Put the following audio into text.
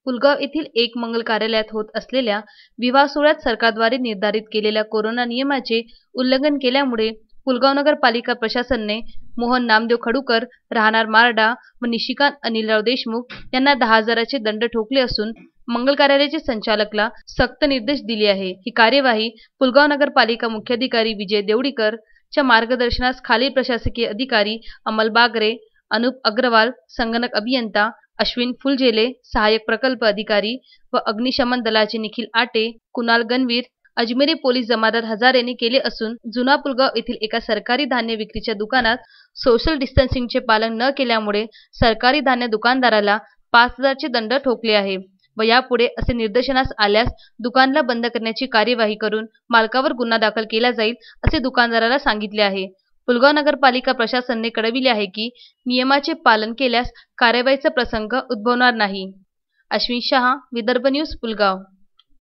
पुलगाव येथील एक मंगल कार्यालयात होत असलेल्या विवाह सोहळ्यात सरकारद्वारे निर्धारित केलेल्या कोरोना नियमाचे उल्लंघन केल्यामुळे पुलगाव नगरपालिका प्रशासनाने मोहन नामदेव खडूकर राहणार मारडा व निशिकांत अनिलराव देशमुख यांना 10,000चे दंड ठोकले असून मंगल कार्यालयाचे संचालकला सक्त निर्देश दिले आहे। ही कार्यवाही पुलगाव नगरपालिका मुख्याधिकारी विजय देवडीकर च्या मार्गदर्शनास खालील प्रशासकीय अधिकारी अमल बागरे, अनुप अग्रवाल, संगणक अभियंता अश्विन फुलझेले, सहाय्यक प्रकल्प अधिकारी व अग्निशमन दलाचे निखिल आटे, कुणाल गणवीर, अजमेरी पोलीस जमादार हजार यांनी केले असून जुना पुलगाव येथील एका सरकारी धान्य विक्रीच्या दुकानात सोशल डिस्टन्सिंगचे पालन न केल्यामुळे सरकारी धान्य दुकानदाराला 5,000चे दंड ठोकले आहे व यापुढे असे निदर्शनास आल्यास दुकानला बंद करण्याची कार्यवाही करून मालकावर गुन्हा दाखल केला जाईल असे दुकानदाराला सांगितले आहे। पुलगाव नगरपालिका प्रशासनाने कळविले आहे की नियमाचे पालन केल्यास कार्यवाहीचा प्रसंग उद्भवणार नाही। अश्विन शहा, विदर्भ न्यूज, पुलगाव।